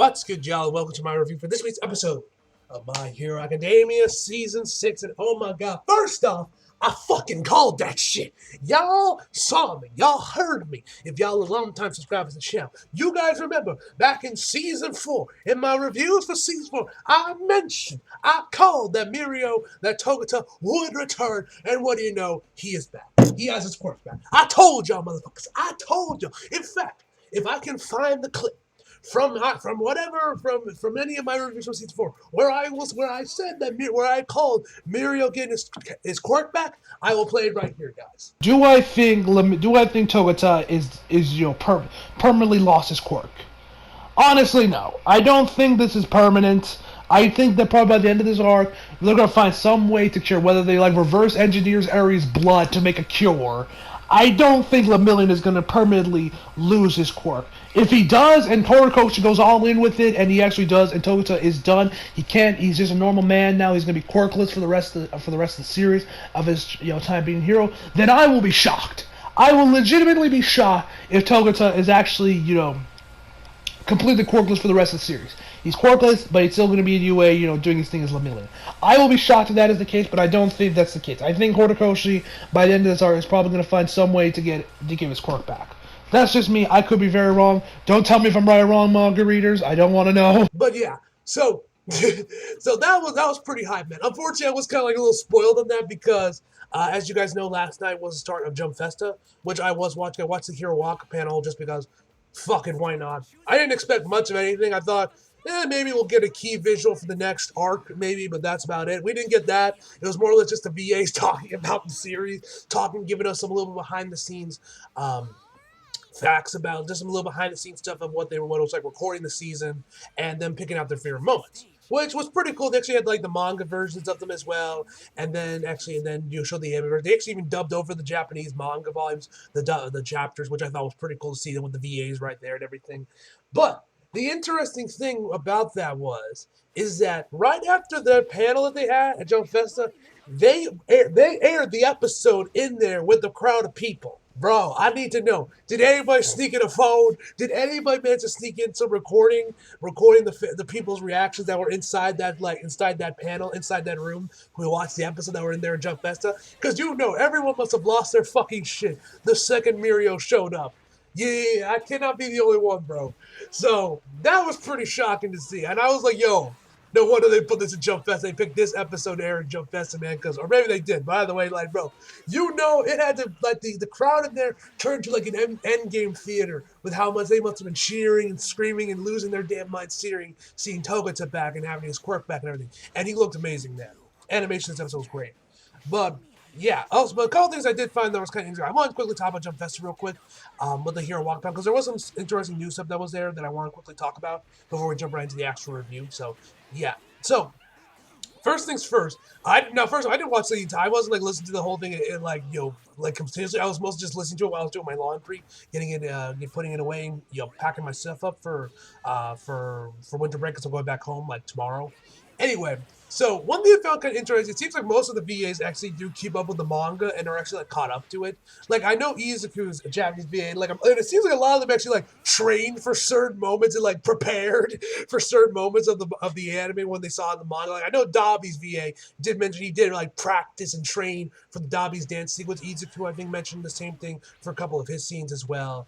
What's good, y'all? Welcome to my review for this week's episode of My Hero Academia Season 6. And oh my god, first off, I fucking called that shit. Y'all saw me. Y'all heard me. If y'all are long-time subscribers to the channel, you guys remember back in Season 4, in my reviews for Season 4, I called that that Togata would return. And what do you know? He is back. He has his quirk back. I told y'all, motherfuckers. I told y'all. In fact, if I can find the clip from any of my reviews from season 4, where I called Mirio getting his quirk back, I will play it right here, guys. Do I think Togata is permanently lost his quirk? Honestly, no. I don't think this is permanent. I think that probably by the end of this arc, they're gonna find some way to cure. Whether they reverse engineers Ares' blood to make a cure. I don't think Lemillion is gonna permanently lose his quirk. If he does, and Horikoshi goes all in with it, and he actually does, and Togata is done, he can't. He's just a normal man now. He's gonna be quirkless for the rest of the series of his time being hero. Then I will be shocked. I will legitimately be shocked if Togata is actually completely quirkless for the rest of the series. He's quirkless, but he's still going to be in UA, doing his thing as Lemillion. I will be shocked if that is the case, but I don't think that's the case. I think Horikoshi, by the end of this arc, is probably going to find some way to give his quirk back. That's just me. I could be very wrong. Don't tell me if I'm right or wrong, manga readers. I don't want to know. But yeah, so that was pretty hype, man. Unfortunately, I was kind of a little spoiled on that because, as you guys know, last night was the start of Jump Festa, which I was watching. I watched the Hero Waka panel just because, fucking why not? I didn't expect much of anything. I thought, maybe we'll get a key visual for the next arc, maybe, but that's about it. We didn't get that. It was more or less just the VAs talking about the series, giving us some little bit behind the scenes facts about just some little behind the scenes stuff of what it was like recording the season and then picking out their favorite moments, which was pretty cool. They actually had the manga versions of them as well, and then you showed the anime version. They actually even dubbed over the Japanese manga volumes, the chapters, which I thought was pretty cool to see them with the VAs right there and everything. But the interesting thing about that is that right after the panel that they had at Jump Festa, they aired the episode in there with the crowd of people. Bro, I need to know. Did anybody sneak in a phone? Did anybody manage to sneak in some recording the people's reactions that were inside that panel, inside that room who watched the episode that were in there in Jump Festa? Because everyone must have lost their fucking shit the second Mirio showed up. Yeah, I cannot be the only one, bro. So that was pretty shocking to see, and I was like, yo. No wonder they put this in Jump Fest. They picked this episode to air in Jump Fest, man, or maybe they did. By the way, bro, it had to, the crowd in there turned to an end game theater with how much they must have been cheering and screaming and losing their damn minds seeing Togata back and having his quirk back and everything. And he looked amazing, man. Animation in this episode was great. But yeah, but a couple things I did find that was kind of interesting. I want to quickly talk about Jump Festa real quick with the Hero Walk Down, because there was some interesting news stuff that was there that I want to quickly talk about before we jump right into the actual review. So yeah, so first things first. I didn't watch the entire. I wasn't listening to the whole thing continuously. I was mostly just listening to it while I was doing my laundry, putting it away, and packing my stuff up for winter break because I'm going back home tomorrow. Anyway, so one thing I found kind of interesting, it seems like most of the VAs actually do keep up with the manga and are actually caught up to it. I know Izuku's a Japanese VA, and it seems like a lot of them actually trained for certain moments and prepared for certain moments of the anime when they saw the manga. I know Dabi's VA did mention he did practice and train for the Dabi's dance sequence. Izuku, I think, mentioned the same thing for a couple of his scenes as well.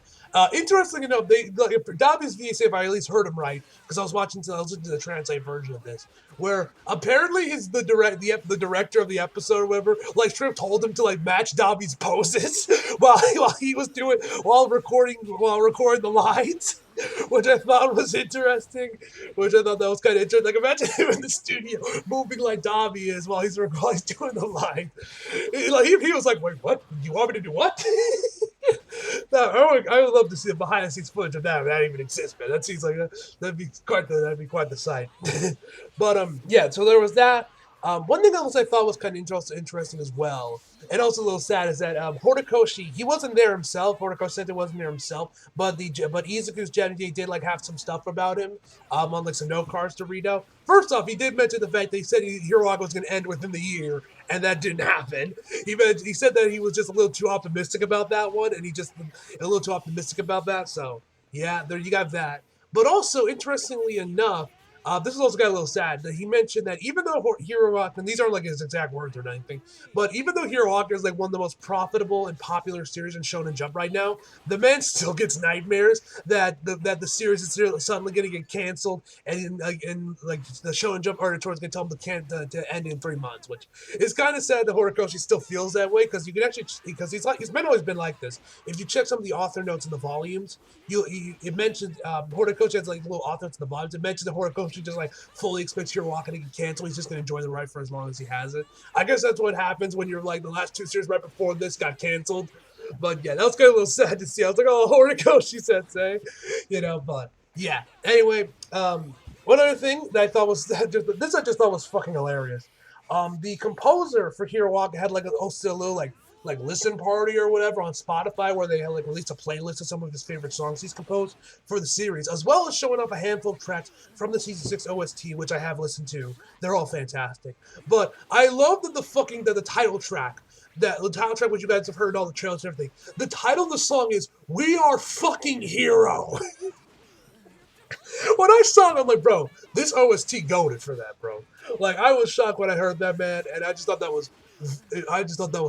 Interesting enough, Dabi's VA, if I at least heard him right, because I was listening to the translate version of this, where apparently the director of the episode or whatever, straight told him to match Dabi's poses while recording the lines. Which I thought was interesting. Which I thought that was kind of interesting. Imagine him in the studio moving like Dabi is while he's doing the line. He was like, "Wait, what? You want me to do what?" No, I would love to see the behind the scenes footage of that. If that even exists, man. That seems like that'd be quite the sight. But yeah. So there was that. One thing else I thought was kind of interesting as well, and also a little sad, is that Horikoshi, he wasn't there himself. Horikoshi Sensei wasn't there himself, but Izuku's Japanese did have some stuff about him on some note cards to read out. First off, he did mention the fact that he said Hero Waka was going to end within the year, and that didn't happen. He said that he was just a little too optimistic about that one, and a little too optimistic about that. So yeah, there you got that. But also, interestingly enough, this is also got a little sad that he mentioned that even though Hiroaki, and these aren't like his exact words or anything, but even though Hiroaki is like one of the most profitable and popular series in Shonen Jump right now, the man still gets nightmares that the series is suddenly going to get canceled, and like the Shonen Jump editor is going to tell him to end in 3 months, which is kind of sad that Horikoshi still feels that way because you can actually because he's been always been like this. If you check some of the author notes in the volumes, it mentions Horikoshi has like little author notes in the volumes. It mentions that Horikoshi just like fully expects Hiroaki to get canceled. He's just going to enjoy the ride for as long as he has it. I guess that's what happens when you're like the last 2 series right before this got canceled. But yeah, that was kind of a little sad to see. I was like, oh, Horikoshi sensei, but yeah. Anyway, one other thing that I thought was I just thought was fucking hilarious. The composer for Hiroaki had like hosted a little like listen party or whatever on Spotify where they had like released a playlist of some of his favorite songs he's composed for the series, as well as showing off a handful of tracks from the season 6 OST, which I have listened to. They're all fantastic. But I love that the title track. The title track, which you guys have heard all the trailers and everything. The title of the song is "We Are Fucking Hero." When I saw it, I'm like, bro, this OST goaded for that, bro. Like, I was shocked when I heard that, man, and I just thought that was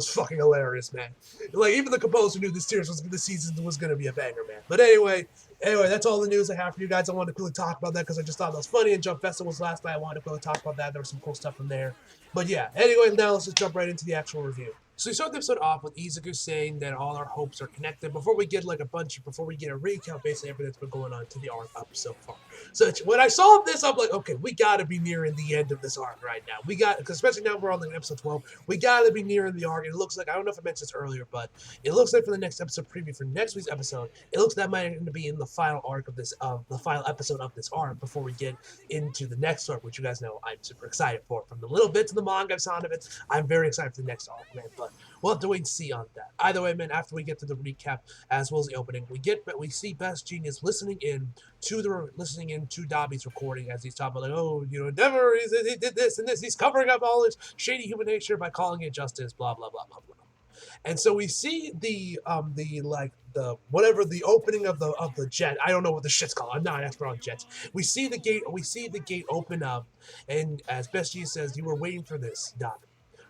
fucking hilarious, man. Like, even the composer knew this season was gonna be a banger, man. But anyway, that's all the news I have for you guys. I wanted to quickly talk about that because I just thought that was funny. And Jump Festival was last night. I wanted to quickly talk about that. There was some cool stuff in there. But yeah, anyway, now let's just jump right into the actual review. So we start the episode off with Izuku saying that all our hopes are connected before we get a recap basically everything that's been going on to the arc up so far. So when I saw this, I'm like, okay, we gotta be nearing the end of this arc right now. Because especially now we're on like episode 12, we gotta be nearing the arc. It looks like, I don't know if I mentioned this earlier, but it looks like for the next episode preview for next week's episode, it looks like that might end up being the final arc of this, the final episode of this arc before we get into the next arc, which you guys know I'm super excited for. From the little bits of the manga I've seen of it, I'm very excited for the next arc, man. But we'll have to wait and see on that. Either way, man, after we get to the recap as well as the opening, we see Best Genius listening in to Dabi's recording as he's talking about, like, oh, Endeavor, he did this and this. He's covering up all his shady human nature by calling it justice, blah, blah, blah, blah, blah. And so we see the opening of the jet. I don't know what the shit's called. I'm not an expert on jets. We see the gate open up, and as Best Genius says, you were waiting for this, Dabi.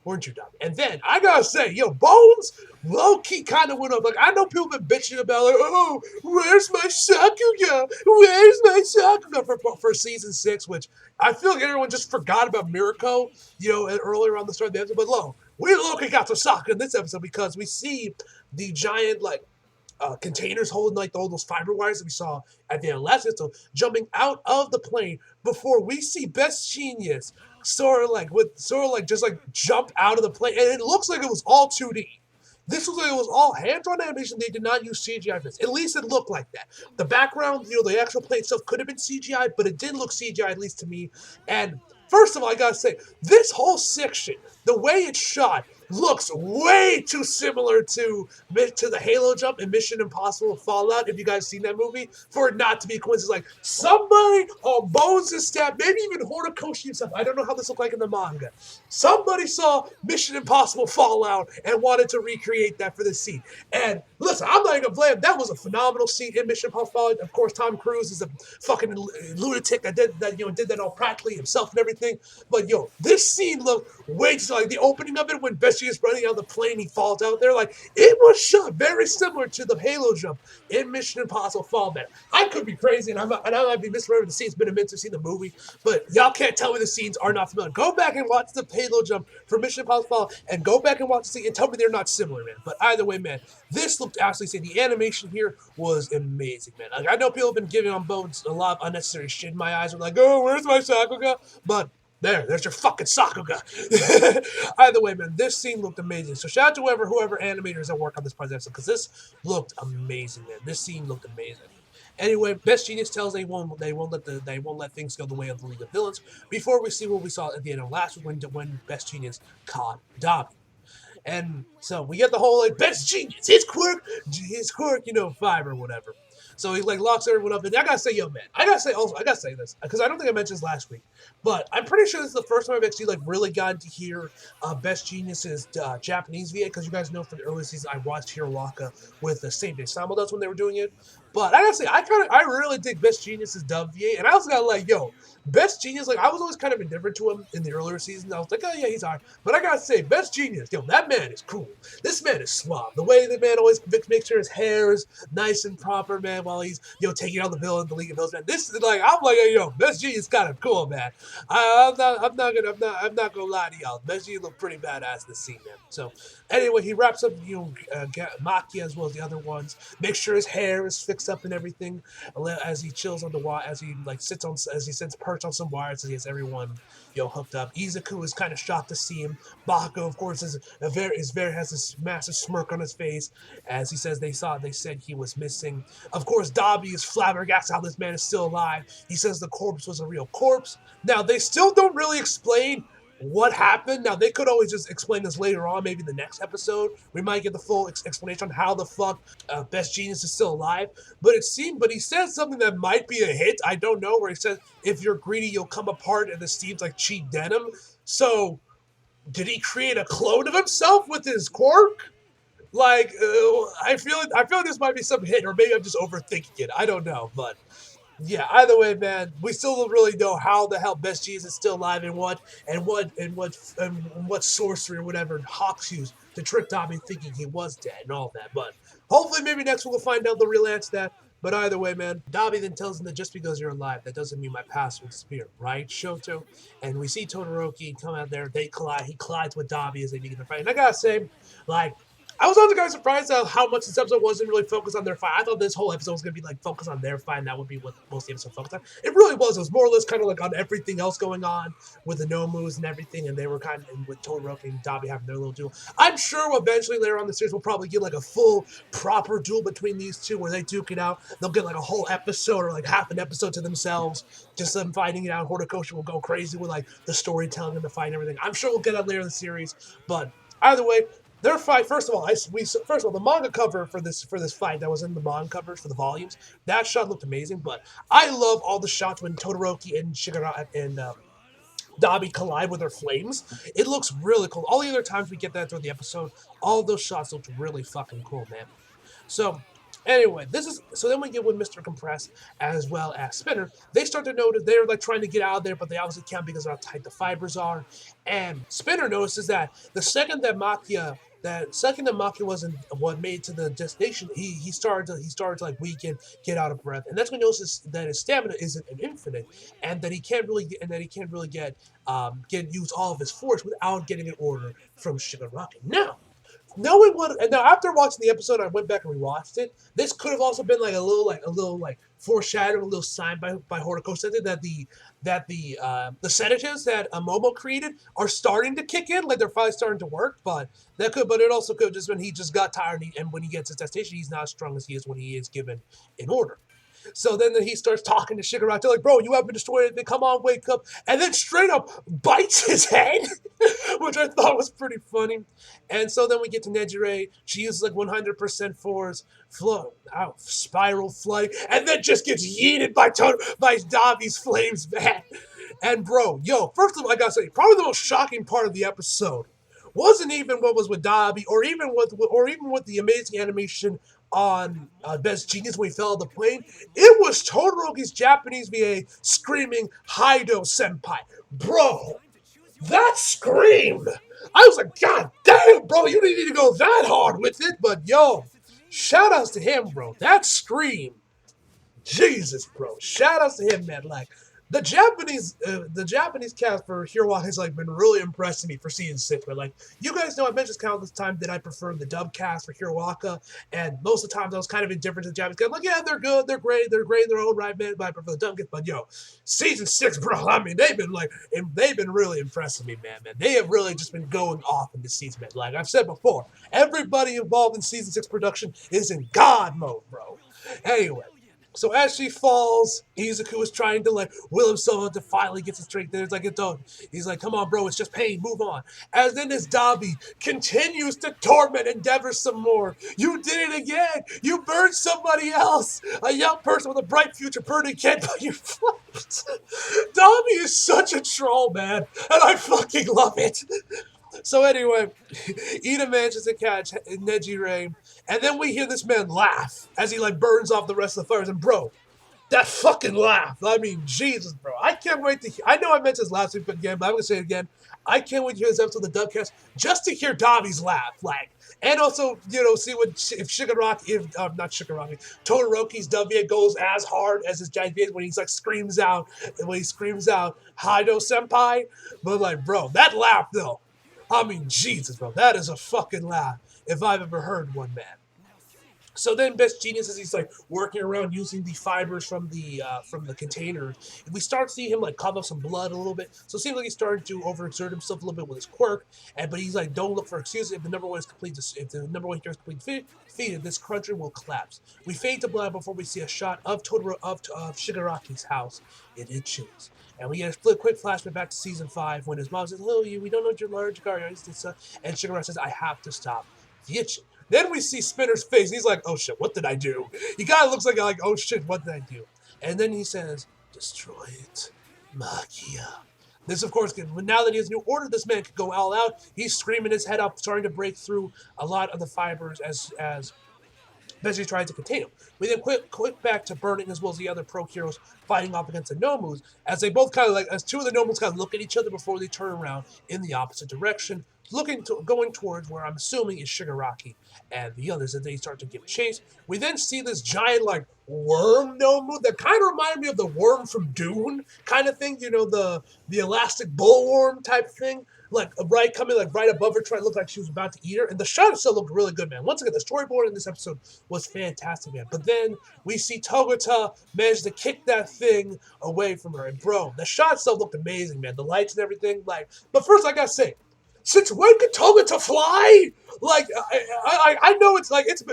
Weren't you, Dabi? And then I gotta say, Bones low key kind of went up. Like, I know people have been bitching about, like, oh, where's my Sakuga? Where's my Sakuga for season 6, which I feel like everyone just forgot about Mirko, earlier on the start of the episode. But we low-key got some Sakuga in this episode because we see the giant containers holding like all those fiber wires that we saw at the end of last episode jumping out of the plane before we see Best Genius sort of just jump out of the plane, and it looks like it was all 2D. This was like it was all hand-drawn animation. They did not use CGI for this. At least it looked like that. The background, the actual plane itself could have been CGI, but it did look CGI, at least to me. And first of all, I gotta say, this whole section, the way it's shot, looks way too similar to the Halo jump in Mission Impossible Fallout, if you guys seen that movie, for it not to be a coincidence. Like, somebody on Bones' staff, maybe even Horikoshi himself, I don't know how this looked like in the manga, somebody saw Mission Impossible Fallout and wanted to recreate that for this scene. And listen, I'm not even gonna blame, that was a phenomenal scene in Mission Impossible Fallout. Of course, Tom Cruise is a fucking lunatic that did that all practically himself and everything. But this scene looked way too like the opening of it when Best Genius running out of the plane, he falls out there. Like, it was shot very similar to the Halo jump in Mission Impossible Fallout. I could be crazy, and I might be misremembering the scenes. It's been a minute to see the movie, but y'all can't tell me the scenes are not familiar. Go back and watch the Halo jump from Mission Impossible Fallout, and go back and watch the scene and tell me they're not similar, man. But either way, man, this looked absolutely insane. The animation here was amazing, man. Like, I know people have been giving on Bones a lot of unnecessary shit in my eyes. I'm like, oh, where's my Sakuga? But there's your fucking Sakuga. Either way, man, this scene looked amazing. So shout out to whoever animators that work on this project, because this looked amazing, man. This scene looked amazing. Anyway, Best Genius tells they won't let things go the way of the League of Villains before we see what we saw at the end of last week when Best Genius caught Dabi. And so we get the whole Best Genius, his quirk, 5 or whatever. So he locks everyone up, and I gotta say, man, I gotta say this because I don't think I mentioned this last week, but I'm pretty sure this is the first time I've actually really gotten to hear Best Genius's Japanese VA, because you guys know from the early season I watched Hiroaka with the same day simultaneous when they were doing it. But I gotta say, I really dig Best Genius's Dub V8, and I also gotta like, yo, Best Genius, like I was always kind of indifferent to him in the earlier seasons. I was like, oh yeah, he's alright. But I gotta say, Best Genius, yo, that man is cool. This man is suave. The way the man always makes sure his hair is nice and proper, man, while he's taking out the villain, the League of Villains, man. This is like, I'm like, hey, yo, Best Genius kind of cool, man. I'm not gonna lie to y'all. Best Genius look pretty badass this scene, man. So anyway, he wraps up, Makia as well as the other ones. Make sure his hair is fixed up and everything as he chills on the wire, as he sits perched on some wires, as he has everyone hooked up. Izuku is kind of shocked to see him. Bako, of course, has this massive smirk on his face as he says they said he was missing. Of course, Dabi is flabbergasted how this man is still alive. He says the corpse was a real corpse. Now they still don't really explain what happened. Now they could always just explain this later on, maybe the next episode. We might get the full explanation on how the fuck Best Genius is still alive. But he says something that might be a hint. I don't know, where he says, if you're greedy, you'll come apart, and this seems like cheap denim. So did he create a clone of himself with his quirk? Like, I feel this might be some hint, or maybe I'm just overthinking it. I don't know, but yeah, either way, man, we still don't really know how the hell Best Genius is still alive, and what sorcery or whatever Hawks used to trick Dabi thinking he was dead and all that. But hopefully, maybe next we'll find out the real answer to that. But either way, man, Dabi then tells him that just because you're alive, that doesn't mean my past will disappear, right, Shoto? And we see Todoroki come out there. They collide. He collides with Dabi as they begin to fight. And I gotta say, like, I was also kind of surprised at how much this episode wasn't really focused on their fight. I thought this whole episode was going to be like focused on their fight, and that would be what most of the episode focused on. It really was. It was more or less kind of like on everything else going on with the Nomus and everything, and they were kind of, and with Todoroki and Dabi having their little duel. I'm sure eventually later on in the series we'll probably get like a full, proper duel between these two where they duke it out. They'll get like a whole episode or like half an episode to themselves, just them fighting it out. Horikoshi will go crazy with like the storytelling and the fight and everything. I'm sure we'll get that later in the series, but either way, their fight, first of all, the manga cover for this fight that was in the manga covers for the volumes, that shot looked amazing. But I love all the shots when Todoroki and Shigara and Dabi collide with their flames. It looks really cool. All the other times we get that through the episode, all those shots looked really fucking cool, man. So anyway, then we get with Mr. Compress as well as Spinner. They start to notice they're like trying to get out of there, but they obviously can't because of how tight the fibers are. And Spinner notices that the second that Makia wasn't what made to the destination, he started to like weaken, get out of breath, and that's when he notices that his stamina isn't an infinite, and that he can't really use all of his force without getting an order from Shigaraki. Now after watching the episode, I went back and rewatched it. This could have also been like a little foreshadowing, a little sign by Horikoshi that the sedatives that Momo created are starting to kick in, like they're finally starting to work. But it also could have just been he just got tired, and when he gets his destination, he's not as strong as he is when he is given an order. So then he starts talking to Shigaraki, like, bro, you haven't destroyed anything, come on, wake up. And then straight up bites his head, which I thought was pretty funny. And so then we get to Nejire. She uses like 100% force, spiral flight, and then just gets yeeted by Dabi's flames, man. And bro, first of all, I gotta say, probably the most shocking part of the episode wasn't even what was with Dabi, or even with the amazing animation on Best Genius when he fell on the plane. It was Todoroki's Japanese VA screaming Haido Senpai. Bro, that scream! I was like, God damn, bro, you didn't need to go that hard with it. But shout outs to him, bro. That scream. Jesus, bro. Shout outs to him, man. Like, the Japanese cast for Hero has like been really impressing me for season 6. But like, you guys know, I've mentioned countless times that I prefer the dub cast for Hiroaka, and most of the times I was kind of indifferent to the Japanese cast. Like, yeah, they're good, they're great in their own right, man. But I prefer the dub cast. But season 6, bro. I mean, they've been really impressing me, man. They have really just been going off in this season, man. Like I've said before, everybody involved in season 6 production is in God mode, bro. Anyway. So as she falls, Izuku is trying to like will himself to finally get his strength. There's like a dog. He's like, come on, bro, it's just pain, move on. As then this Dabi continues to torment Endeavor some more. You did it again. You burned somebody else. A young person with a bright future burned again, but you flipped. Dabi is such a troll, man. And I fucking love it. So anyway, Ida manages to catch Neji Ray, and then we hear this man laugh as he like burns off the rest of the fires. And bro, that fucking laugh. I mean, Jesus, bro. I can't wait to hear. I know I mentioned this last week again, but I'm going to say it again. I can't wait to hear this episode of the Dubcast just to hear Dabi's laugh. Like, and also, see what if Shigaraki, if not Shigaraki, Todoroki's W goes as hard as his giant face when he's like screams out, Haido Senpai. But like, bro, that laugh though. I mean, Jesus, bro. That is a fucking laugh if I've ever heard one, man. So then, Best Genius, as he's like working around using the fibers from the container, we start seeing him like cough up some blood a little bit. So it seems like he's starting to overexert himself a little bit with his quirk. But he's like, don't look for excuses. If the number one hero is completely defeated, this country will collapse. We fade to black before we see a shot of Shigaraki's house in Ichi's. And we get a quick flashback back to season 5 when his mom says, "Hello, we don't know what your large guard is." And Shigaraki says, "I have to stop the itching." Then we see Spinner's face. He's like, "Oh shit, what did I do?" He kind of looks like, "Oh shit, what did I do?" And then he says, "Destroy it, Magia." This, of course, now that he has a new order, this man could go all out. He's screaming his head up, starting to break through a lot of the fibers as Veggie tries to contain him. We then quick back to Burning as well as the other pro heroes fighting off against the Nomus, as they both as two of the Nomus kind of look at each other before they turn around in the opposite direction, going towards where I'm assuming is Shigaraki and the others as they start to give chase. We then see this giant worm Nomu that kind of reminded me of the worm from Dune kind of thing, the elastic bullworm type thing. Coming right above her, trying to look like she was about to eat her. And the shot itself looked really good, man. Once again, the storyboard in this episode was fantastic, man. But then we see Togata manage to kick that thing away from her. And bro, the shot itself looked amazing, man. The lights and everything. But first I gotta say, since when could Togata fly? I know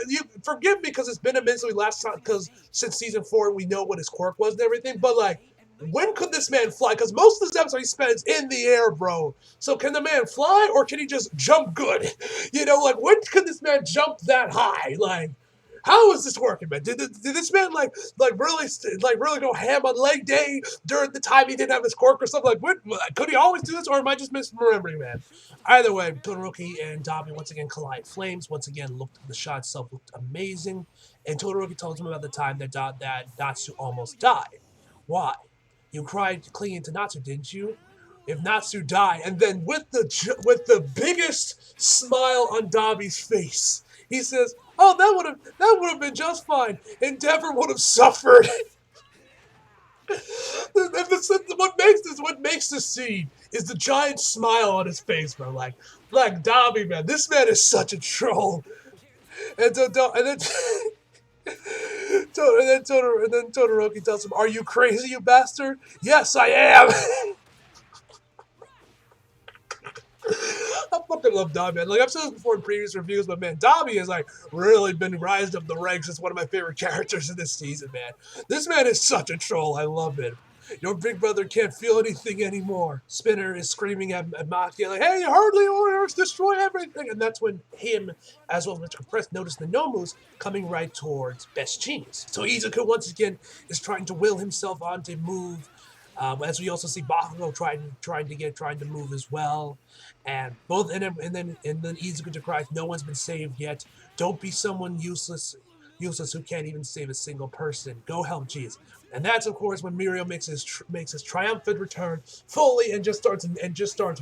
you forgive me because it's been a minute since we last time, because since season 4 we know what his quirk was and everything, but when could this man fly? Because most of this episode he spends in the air, bro. So can the man fly, or can he just jump good? When could this man jump that high? How is this working, man? Did this man really go ham on leg day during the time he didn't have his quirk or something? Could he always do this, or am I just misremembering, man? Either way, Todoroki and Dabi once again collide flames. Once again, the shot itself looked amazing, and Todoroki tells him about the time that Natsu almost died. Why? You cried clinging to Natsu, didn't you? If Natsu died, and then with the biggest smile on Dabi's face, he says, "Oh, that would have been just fine. Endeavor would have suffered." What makes this scene is the giant smile on his face, bro. Like Dabi, man, this man is such a troll. And then Todoroki tells him, "Are you crazy, you bastard?" "Yes, I am." I fucking love Dabi, man. I've said this before in previous reviews, but man, Dabi has really been rised up the ranks as one of my favorite characters in this season, man. This man is such a troll. I love it. Your big brother can't feel anything anymore. Spinner is screaming at Makia like, "Hey, you heard the orders, destroy everything!" And that's when him, as well as Mr. Compress, notice the Nomus coming right towards Best Genius. So Izuku once again is trying to will himself on to move. As we also see Bakugo trying to move as well, and then Izuku decries, "No one's been saved yet. Don't be someone useless who can't even save a single person. Go help Jesus." And that's of course when Mirio makes his triumphant return fully and just starts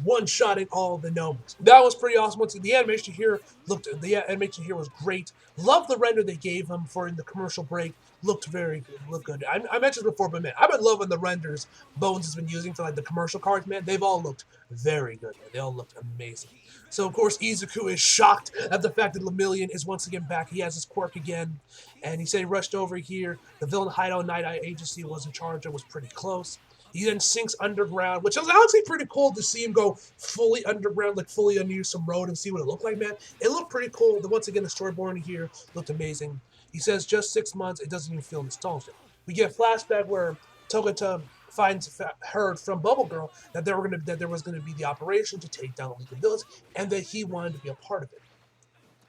one-shotting all the Nomus. That was pretty awesome. The animation here was great. Love the render they gave him for in the commercial break. Looked good. I mentioned before, but man, I've been loving the renders Bones has been using for the commercial cards, man. They've all looked very good, man. They all looked amazing. So of course Izuku is shocked at the fact that Lemillion is once again back. He has his quirk again, and he said he rushed over here. The villain hideout Night Eye Agency was in charge and was pretty close. He then sinks underground, which was actually pretty cool to see him go fully underground, fully under some road and see what it looked like, man. It looked pretty cool. Once again, the storyboard here looked amazing. He says just 6 months, it doesn't even feel nostalgic. We get a flashback where Togata heard from Bubble Girl that there was going to be the operation to take down the League of Villains, and that he wanted to be a part of it.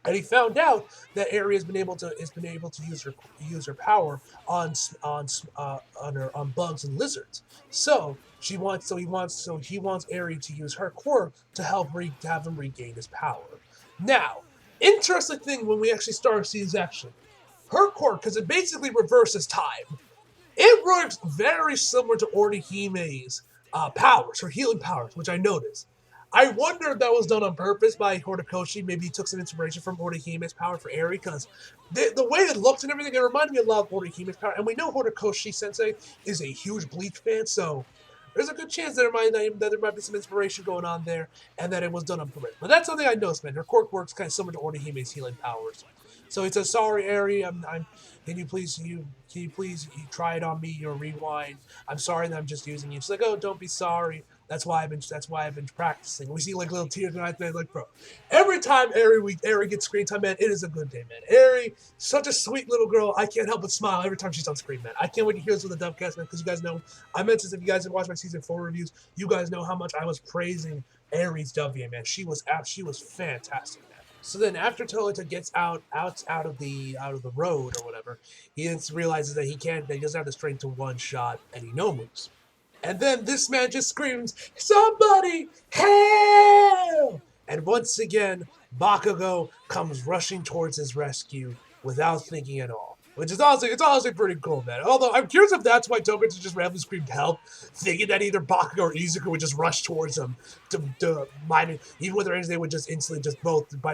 And he found out that Eri has been able to use her power on on bugs and lizards. So he wants Eri to use her quirk to to have him regain his power. Now, interesting thing when we actually start seeing this action, her quirk, because it basically reverses time. It works very similar to Orihime's powers, her healing powers, which I noticed. I wonder if that was done on purpose by Horikoshi. Maybe he took some inspiration from Orihime's power for Eri, because the way it looks and everything, it reminded me a lot of Orihime's power. And we know Horikoshi Sensei is a huge Bleach fan, so there's a good chance that there might be some inspiration going on there, and that it was done on purpose. But that's something I noticed, man. Her quirk works kind of similar to Orihime's healing powers. So he says, "Sorry, Eri. Can you please you try it on me or rewind? I'm sorry that I'm just using you." She's like, "Oh, don't be sorry. That's why I've been practicing." We see like little tears right there, like, bro. Every time Eri gets screen time, man, it is a good day, man. Eri, such a sweet little girl. I can't help but smile every time she's on screen, man. I can't wait to hear this with the Dubcast, man, because you guys know I mentioned, if you guys have watched my season 4 reviews, you guys know how much I was praising Eri's W, man. She was fantastic, man. So then, after Toyota gets out of the road or whatever, he realizes that he doesn't have the strength to one shot any no moves. And then this man just screams, "Somebody help!" And once again, Bakugo comes rushing towards his rescue without thinking at all. Which is honestly pretty cool, man. Although I'm curious if that's why Togekiss just randomly screamed help, thinking that either Bakugo or Izuku would just rush towards him to mine it. Even with their instinct, they would just instantly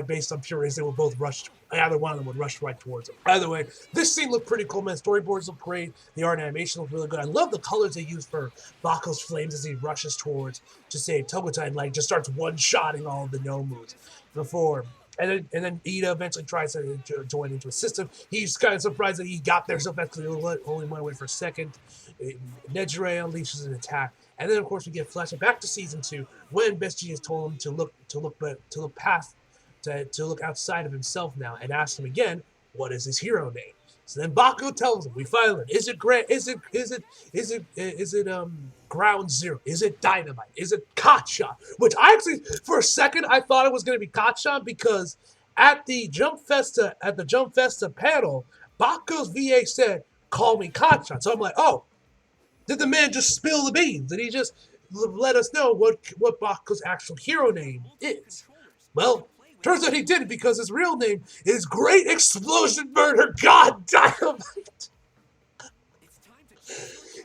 based on pure instinct, they would both rush. Either one of them would rush right towards him. Either way, this scene looked pretty cool, man. Storyboards look great. The art and animation look really good. I love the colors they use for Bakugo's flames as he rushes towards to save Togekiss, and like just starts one-shotting all of the no moves before. And then Ida eventually tries to join into a system. He's kind of surprised that he got there so fast because he only went away for a second. Nejire unleashes an attack, and then of course we get flashing back to season 2 when Bestie has told him to look outside of himself now, and asks him again, what is his hero name? So then Bakugo tells him, we finally learn, is it Ground Zero? Is it Dynamite? Is it Kacchan? Which I actually, for a second, I thought it was going to be Kacchan, because at the Jump Festa panel, Bakugo's VA said, "Call me Kacchan." So I'm like, oh, did the man just spill the beans? Did he just let us know what Bakugo's actual hero name is? Well, turns out he didn't, because his real name is Great Explosion Murder God Dynamite.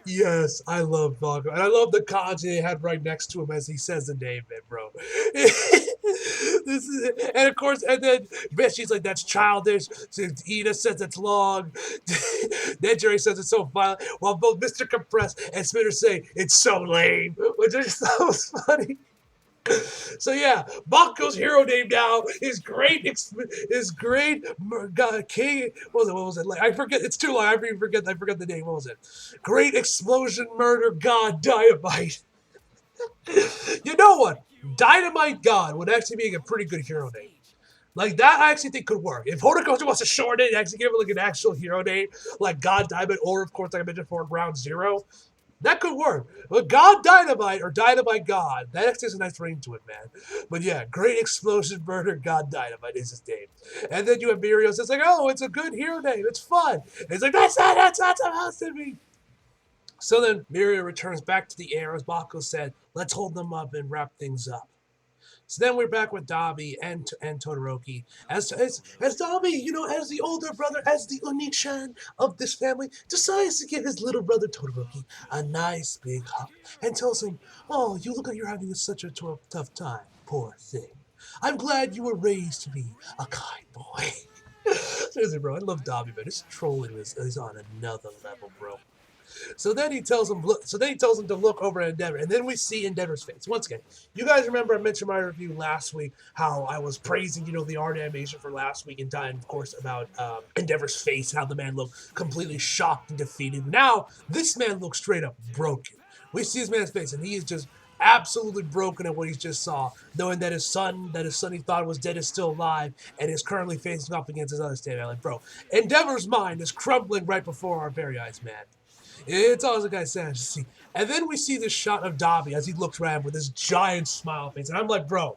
Yes, I love Bakugo. And I love the kanji they had right next to him as he says the name, man, bro. And of course, and then Bessie's like, that's childish. So Ida says it's long. Then Jerry says it's so violent. While both Mr. Compress and Spitter say it's so lame, which is so funny. So yeah, Bakugo's hero name now is Great King. What was it? Like, I forget. It's too long. I forget the name. What was it? Great Explosion Murder God Dynamite. You know what? Dynamite God would actually be a pretty good hero name. Like, that I actually think could work. If Horikoshi wants to shorten it and actually give it like an actual hero name, like God Dynamite, or of course, like I mentioned for Ground Zero, that could work. But God Dynamite, or Dynamite God, that actually has a nice ring to it, man. But yeah, Great Explosion Murder God Dynamite is his name. And then you have Mirio says, like, oh, it's a good hero name. It's fun. And he's like, that's not supposed to be. So then Mirio returns back to the air, as Bakugo said, let's hold them up and wrap things up. So then we're back with Dabi and Todoroki. As Dabi, as the older brother, as the Oni-chan of this family, decides to give his little brother Todoroki a nice big hug and tells him, oh, you look like you're having such a tough time, poor thing. I'm glad you were raised to be a kind boy. Seriously, bro, I love Dabi, but his trolling is on another level, bro. So then he tells him to look over at Endeavor, and then we see Endeavor's face. Once again, you guys remember I mentioned my review last week how I was praising, the art animation for last week, and dying, of course, about Endeavor's face, how the man looked completely shocked and defeated. Now this man looks straight up broken. We see his man's face, and he is just absolutely broken at what he just saw, knowing that his son he thought was dead is still alive and is currently facing off against his other stand. Like, bro, Endeavor's mind is crumbling right before our very eyes, man. It's always a guy sad to see. And then we see this shot of Dabi as he looks around with this giant smile face. And I'm like, bro,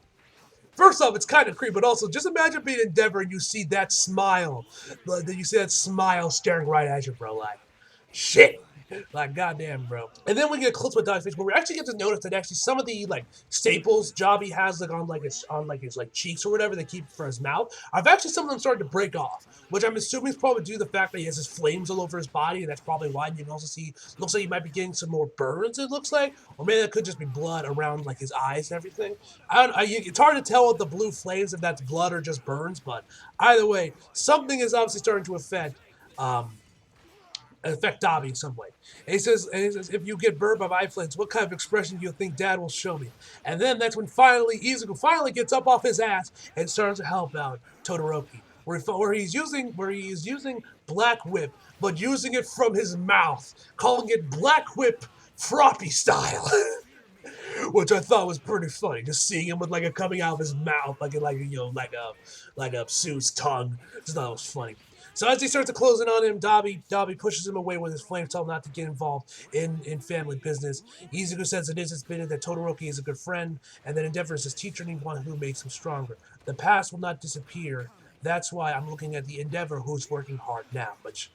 First off, it's kind of creepy, but also just imagine being Endeavor and you see that smile. You see that smile staring right at you, bro. Like, shit. Like, goddamn, bro. And then we get close to Dog's face where we actually get to notice that actually some of the like staples Jobby has like on his like cheeks or whatever they keep for his mouth. I've actually some of them started to break off, which I'm assuming is probably due to the fact that he has his flames all over his body, and that's probably why. And you can also see looks like he might be getting some more burns. It looks like, or maybe that could just be blood around like his eyes and everything. It's hard to tell with the blue flames if that's blood or just burns, but either way, something is obviously starting to affect Dobby in some way. And he says, if you get burned by my flames, what kind of expression do you think Dad will show me? And then that's when finally Izuku finally gets up off his ass and starts to help out Todoroki, where he is using Black Whip, but using it from his mouth, calling it Black Whip Froppy style. Which I thought was pretty funny, just seeing him with like it coming out of his mouth, like a Sue's tongue. Just thought it was funny. So as he starts to close in on him, Dobby pushes him away with his flame, telling him not to get involved in family business. Izuku says it is admitted that Todoroki is a good friend, and that Endeavor is his teacher and one who makes him stronger. The past will not disappear. That's why I'm looking at the Endeavor who's working hard now, which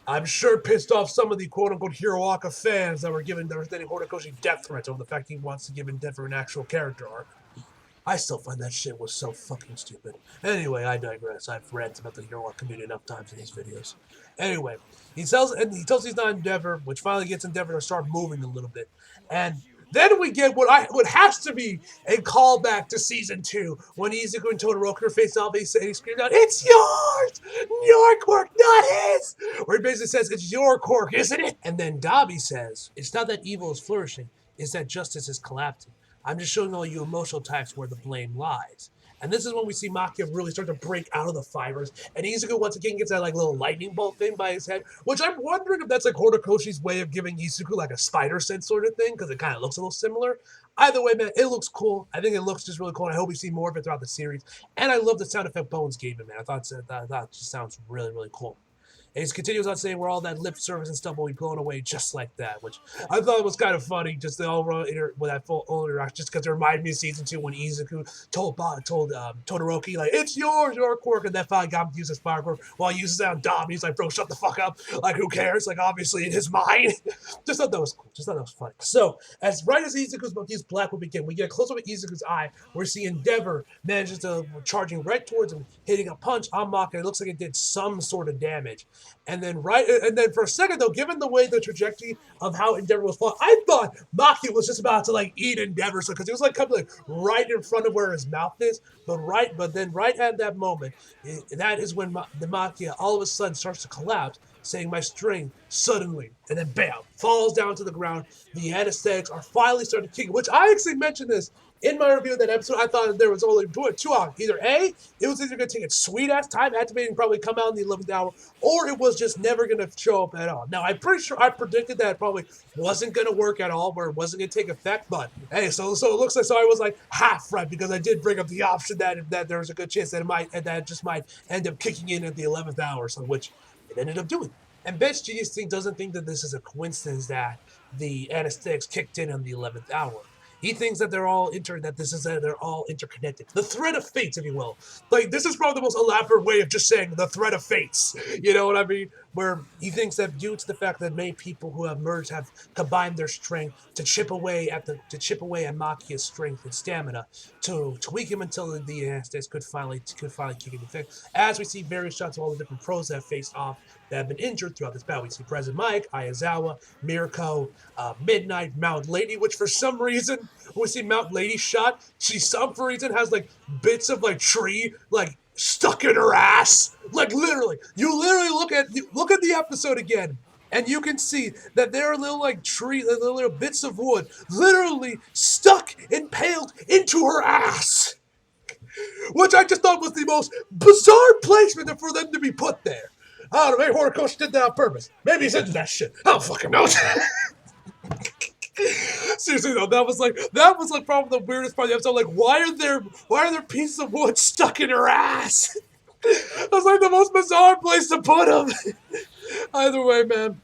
I'm sure pissed off some of the quote-unquote Hiroaka fans that were sending Horikoshi death threats over the fact he wants to give Endeavor an actual character arc. I still find that shit was so fucking stupid. Anyway, I digress. I've ranted about the Hiroaka community enough times in these videos. Anyway, he tells he's not Endeavor, which finally gets Endeavor to start moving a little bit. And then we get what has to be a callback to season 2 when Izuku and Todoroki are facing off. He screams out, "It's yours, your quirk, not his." Where he basically says, "It's your quirk, isn't it?" And then Dobby says, "It's not that evil is flourishing; it's that justice is collapsing. I'm just showing all you emotional types where the blame lies." And this is when we see Makia really start to break out of the fibers. And Izuku once again gets that like little lightning bolt thing by his head, which I'm wondering if that's like Horikoshi's way of giving Izuku like a spider sense sort of thing, because it kind of looks a little similar. Either way, man, it looks cool. I think it looks just really cool, and I hope we see more of it throughout the series. And I love the sound effect Bones gave him, man. I thought it just sounds really, really cool. And he continues on saying where all that lip service and stuff will be blown away just like that, which I thought was kind of funny, just the overall with that full interaction, just because it reminded me of season 2 when Izuku told Todoroki, like, "It's yours, your quirk," and that finally got him to use his fire quirk while he uses it on Dom. He's like, "Bro, shut the fuck up." Like, who cares? Like, obviously in his mind. Just thought that was cool. Just thought that was funny. So, as Izuku's about to use Black will begin, we get a close up of Izuku's eye, where we see Endeavor manages to charging right towards him, hitting a punch on Maka. It looks like it did some sort of damage. And then for a second though, given the way the trajectory of how Endeavor was falling, I thought Maki was just about to like eat Endeavor, so because it was like coming like right in front of where his mouth is, but then right at that moment, that is when the Maki all of a sudden starts to collapse, saying my strength suddenly, and then bam, falls down to the ground. The anesthetics are finally starting to kick, which I actually mentioned this in my review of that episode. I thought there was only two out. Either A, it was either going to take its sweet ass time, activating probably come out in the 11th hour, or it was just never going to show up at all. Now, I'm pretty sure I predicted that it probably wasn't going to work at all, where it wasn't going to take effect, but hey, so it looks like, so I was like half right, because I did bring up the option that there was a good chance that it just might end up kicking in at the 11th hour, so which it ended up doing. And Bench Genius doesn't think that this is a coincidence that the anesthetics kicked in on the 11th hour. He thinks that they're all interconnected. The thread of fates, if you will. Like, this is probably the most elaborate way of just saying the thread of fates. You know what I mean? Where he thinks that due to the fact that many people who have merged have combined their strength to chip away at Makia's strength and stamina to weaken him until the anesthetics could finally kick into effect. As we see various shots of all the different pros that have faced off that have been injured throughout this battle. We see President Mike, Ayazawa, Mirko, Midnight, Mount Lady, which for some reason, when we see Mount Lady shot, she some for reason has like bits of like tree like stuck in her ass. Like literally, you literally look at the episode again, and you can see that there are little like little bits of wood literally stuck, impaled into her ass. Which I just thought was the most bizarre placement for them to be put there. I don't know, maybe Horikoshi did that on purpose. Maybe he's into that shit. I don't fucking know. Seriously though, that was like probably the weirdest part of the episode. Like, why are there pieces of wood stuck in her ass? That was like the most bizarre place to put them. Either way, man.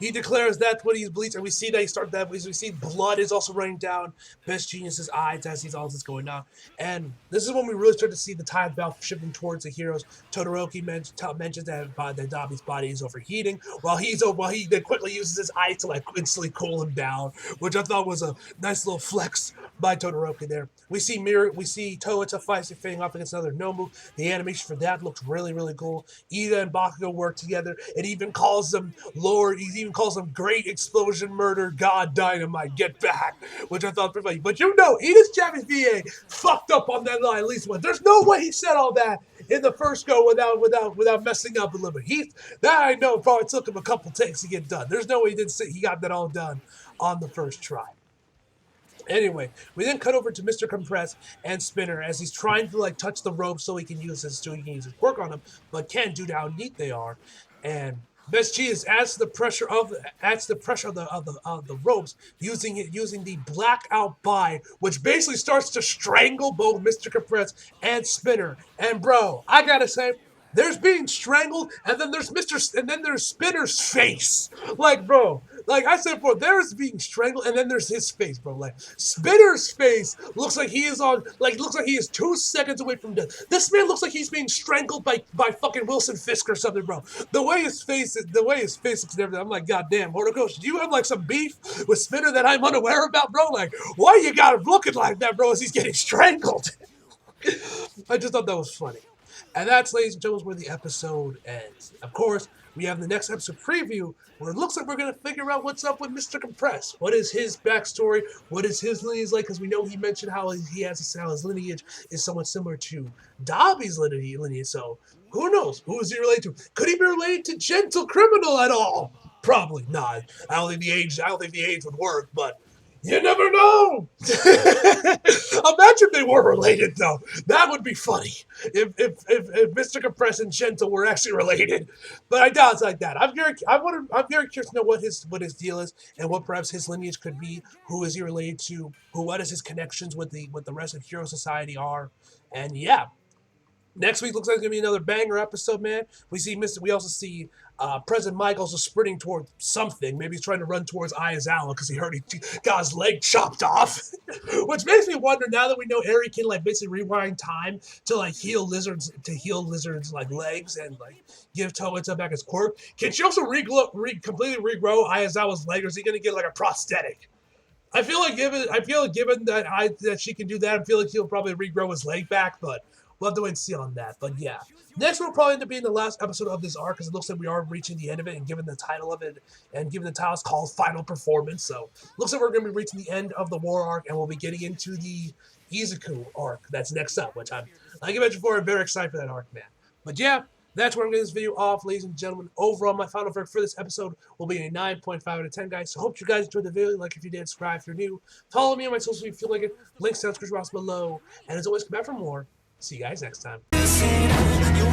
He declares that's what he's bleeds, and we see that he started that. We see blood is also running down Best Genius's eyes as he's all this going on, and this is when we really start to see the tide belt shifting towards the heroes. Todoroki mentions that Dobby's body is overheating, while he then quickly uses his ice to like instantly cool him down, which I thought was a nice little flex by Todoroki there. We see Tohota facing off against another Nomu. The animation for that looks really, really cool. Ida and Bakugo work together. It even calls them Lord. He even calls them Great Explosion Murder God Dynamite. Get back, which I thought was pretty funny. But Ida's Japanese VA fucked up on that line at least once. There's no way he said all that in the first go without messing up a little bit. That I know probably took him a couple takes to get done. There's no way he got that all done on the first try. Anyway, we then cut over to Mr. Compress and Spinner as he's trying to like touch the rope so he can use his quirk on them, but can't due to how neat they are. And Best Cheese adds the pressure of the ropes using the blackout bind, which basically starts to strangle both Mr. Compress and Spinner. And bro, I gotta say, there's being strangled, and then there's Spinner's face. Like, bro, like I said before, there's being strangled, and then there's his face, bro. Like, Spinner's face looks like he is 2 seconds away from death. This man looks like he's being strangled by fucking Wilson Fisk or something, bro. The way his face looks and everything, I'm like, goddamn, Horikoshi, do you have like some beef with Spinner that I'm unaware about, bro? Like, why you got him looking like that, bro, as he's getting strangled? I just thought that was funny. And that's, ladies and gentlemen, where the episode ends. Of course, we have the next episode preview where it looks like we're going to figure out what's up with Mr. Compress. What is his backstory? What is his lineage like? Because we know he mentioned how his lineage is somewhat similar to Dobby's lineage. So who knows? Who is he related to? Could he be related to Gentle Criminal at all? Probably not. I don't think the age would work, but you never know. Imagine if they were related, though. That would be funny. If Mr. Compress and Gentle were actually related, but I doubt it's like that. I'm very curious to know what his deal is and what perhaps his lineage could be. Who is he related to? What is his connections with the rest of Hero Society are? And yeah. Next week looks like it's gonna be another banger episode, man. We also see President Mike also sprinting towards something. Maybe he's trying to run towards Aizawa because he heard he got his leg chopped off. Which makes me wonder, now that we know Eri can like basically rewind time to like heal lizards like legs and like give Tohota back his quirk, can she also completely regrow Aizawa's leg, or is he gonna get like a prosthetic? I feel like given that she can do that, I feel like he'll probably regrow his leg back, but we'll have to wait and see on that. But yeah, next will probably end up being the last episode of this arc, because it looks like we are reaching the end of it, and given the title of it, and given the title is called Final Performance, so looks like we're going to be reaching the end of the war arc, and we'll be getting into the Izuku arc that's next up, which like I mentioned before, I'm very excited for that arc, man. But yeah, that's where I'm getting this video off, ladies and gentlemen. Overall, my final verdict for this episode will be a 9.5 out of 10, guys. So hope you guys enjoyed the video. Like if you did, subscribe if you're new. Follow me on my socials if you feel like it. Links down in the description box below. And as always, come back for more. See you guys next time. She's too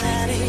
bad.